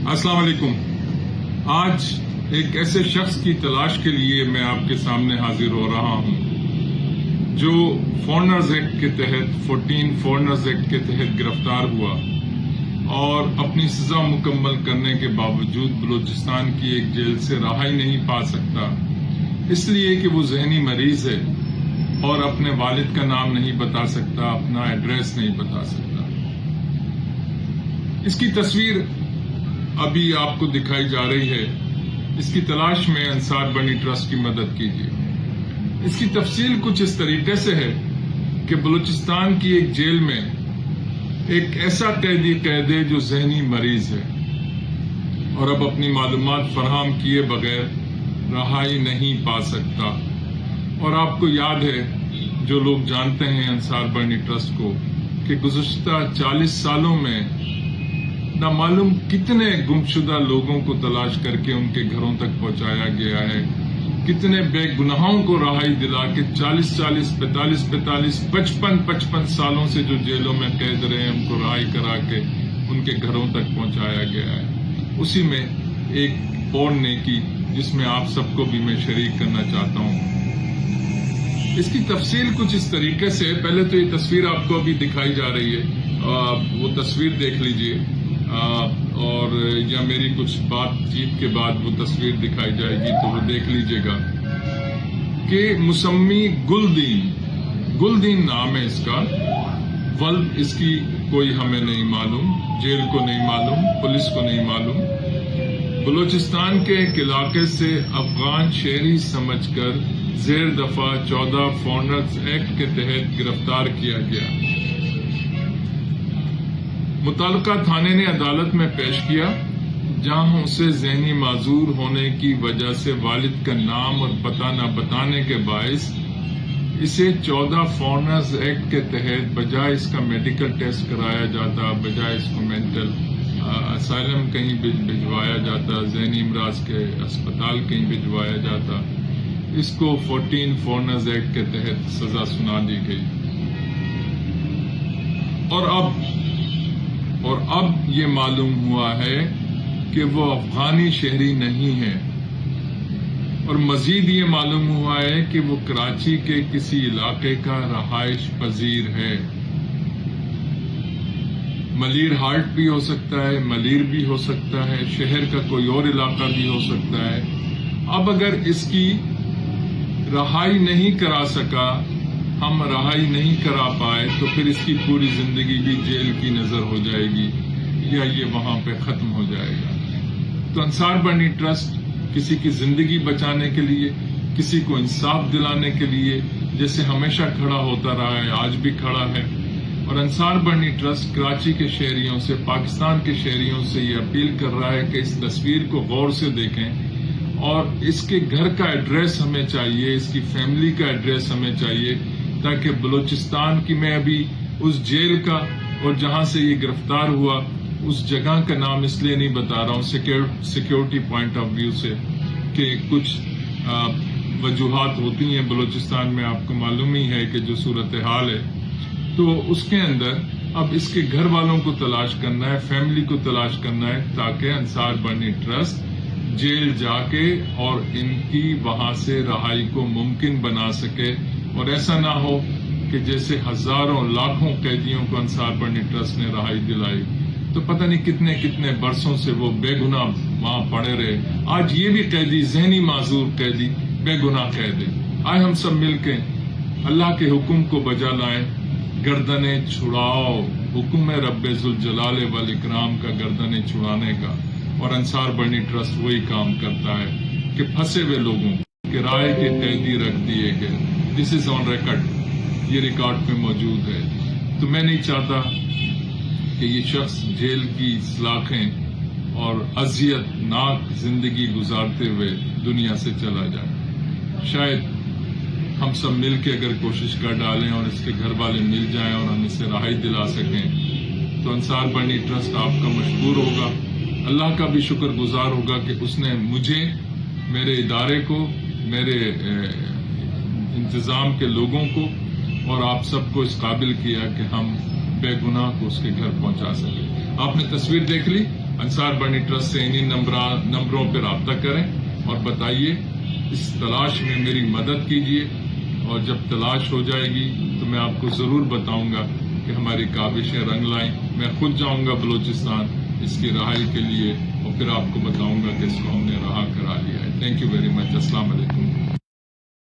अस्सलाम वालेकुम। आज एक ऐसे शख्स की तलाश के लिए मैं आपके सामने हाजिर हो रहा हूं जो फॉरेनर्स एक्ट के तहत 14 फॉरेनर्स एक्ट के तहत गिरफ्तार हुआ और अपनी सजा मुकम्मल करने के बावजूद बलूचिस्तान की एक जेल से रहाई नहीं पा सकता, इसलिए कि वो जहनी मरीज है और अपने वालिद का नाम नहीं बता सकता, अपना एड्रेस नहीं बता सकता। इसकी तस्वीर अभी आपको दिखाई जा रही है। इसकी तलाश में अंसार बनी ट्रस्ट की मदद कीजिए। इसकी तफसील कुछ इस तरीके से है कि बलूचिस्तान की एक जेल में एक ऐसा कैदी कैद है जो जहनी मरीज है और अब अपनी मालूमात फराहम किए बगैर रहाई नहीं पा सकता। और आपको याद है, जो लोग जानते हैं अंसार बनी ट्रस्ट को, कि गुज़श्ता 40 सालों में ना मालूम कितने गुमशुदा लोगों को तलाश करके उनके घरों तक पहुंचाया गया है, कितने बेगुनाहों को रहाई दिला के 40-40, 45-45, 55 सालों से जो जेलों में कैद रहे हैं उनको रहाई करा के उनके घरों तक पहुंचाया गया है। उसी में एक और नेकी जिसमें आप सबको भी मैं शरीक करना चाहता हूं। इसकी तफसील कुछ इस तरीके से, पहले तो ये तस्वीर आपको अभी दिखाई जा रही है, वो तस्वीर देख लीजिए और या मेरी कुछ बातचीत के बाद वो तस्वीर दिखाई जाएगी तो वो देख लीजिएगा कि मुसम्मी गुलदीन नाम है इसका। वल्द इसकी कोई हमें नहीं मालूम, जेल को नहीं मालूम, पुलिस को नहीं मालूम। बलूचिस्तान के एक इलाके से अफगान शहरी समझकर जेर दफा 14 फॉरेनर्स एक्ट के तहत गिरफ्तार किया गया। मुताल्लिका थाने ने अदालत में पेश किया, जहां उसे जहनी माजूर होने की वजह से वालिद का नाम और पता न बताने के बायस इसे 14 फॉरेनर्स एक्ट के तहत बजाय इसका मेडिकल टेस्ट कराया जाता, बजाय इसको मेंटल असाइलम कहीं भिजवाया जाता, जहनी इमराज के अस्पताल कहीं भिजवाया जाता, इसको 14 फॉरेनर्स एक्ट के तहत सजा सुना दी गई। और अब ये मालूम हुआ है कि वो अफगानी शहरी नहीं है, और मजीद ये मालूम हुआ है कि वो कराची के किसी इलाके का रहाइश पजीर है। मलीर हार्ट भी हो सकता है, मलीर भी हो सकता है, शहर का कोई और इलाका भी हो सकता है। अब अगर इसकी रहाई नहीं करा सका, हम रहाई नहीं करा पाए, तो फिर इसकी पूरी जिंदगी भी जेल की नजर हो जाएगी या ये वहां पे खत्म हो जाएगा। तो अंसार बनी ट्रस्ट किसी की जिंदगी बचाने के लिए, किसी को इंसाफ दिलाने के लिए जैसे हमेशा खड़ा होता रहा है, आज भी खड़ा है। और अंसार बनी ट्रस्ट कराची के शहरियों से, पाकिस्तान के शहरियों से ये अपील कर रहा है कि इस तस्वीर को गौर से देखें और इसके घर का एड्रेस हमें चाहिए, इसकी फैमिली का एड्रेस हमें चाहिए, ताकि बलूचिस्तान की, मैं अभी उस जेल का और जहां से ये गिरफ्तार हुआ उस जगह का नाम इसलिए नहीं बता रहा हूं सिक्योरिटी पॉइंट ऑफ व्यू से, कि कुछ वजूहात होती हैं बलूचिस्तान में, आपको मालूम ही है कि जो सूरत हाल है। तो उसके अंदर अब इसके घर वालों को तलाश करना है, फैमिली को तलाश करना है, ताकि अंसार बनी ट्रस्ट जेल जाके और इनकी वहां से रहाई को मुमकिन बना सके। और ऐसा ना हो कि जैसे हजारों लाखों कैदियों को अंसार बनी ट्रस्ट ने रहाई दिलाई, तो पता नहीं कितने कितने बरसों से वो बेगुनाह वहां पड़े रहे। आज ये भी कैदी, जहनी माजूर कैदी, बेगुनाह कैदी। आए हम सब मिलके अल्लाह के हुक्म को बजा लाएं, गर्दने छुड़ाओ, हुक्म है रब्बे जुल जलाले वल इकराम का, गर्दने छुड़ाने का। और अंसार बनी ट्रस्ट वही काम करता है कि फंसे हुए लोगों किराए के कैदी रख दिए गए। दिस इज ऑन रिकॉर्ड, ये रिकॉर्ड पे मौजूद है। तो मैं नहीं चाहता कि ये शख्स जेल की सलाखें और अजियतनाक जिंदगी गुजारते हुए दुनिया से चला जाए। शायद हम सब मिल के अगर कोशिश कर डालें और इसके घर वाले मिल जाएं और हम इसे रहाई दिला सकें, तो अंसार बनी ट्रस्ट आपका मशकूर होगा, अल्लाह का भी शुक्रगुजार होगा कि उसने मुझे, मेरे इदारे को, मेरे इंतजाम के लोगों को और आप सबको इस काबिल किया कि हम बेगुनाह को उसके घर पहुंचा सके। आपने तस्वीर देख ली, انصار بنی ٹرسٹ سے انہی نمبروں پہ رابطہ کریں اور بتائیے، اس تلاش میں میری مدد کیجیے، اور جب تلاش ہو جائے گی تو میں آپ کو ضرور بتاؤں گا کہ ہماری کاوشیں رنگ لائیں. میں خود جاؤں گا بلوچستان اس کی رہائی کے لیے، اور پھر آپ کو بتاؤں گا کہ اس کو ہم نے رہا کرا لیا ہے. Thank you very much. السلام علیکم.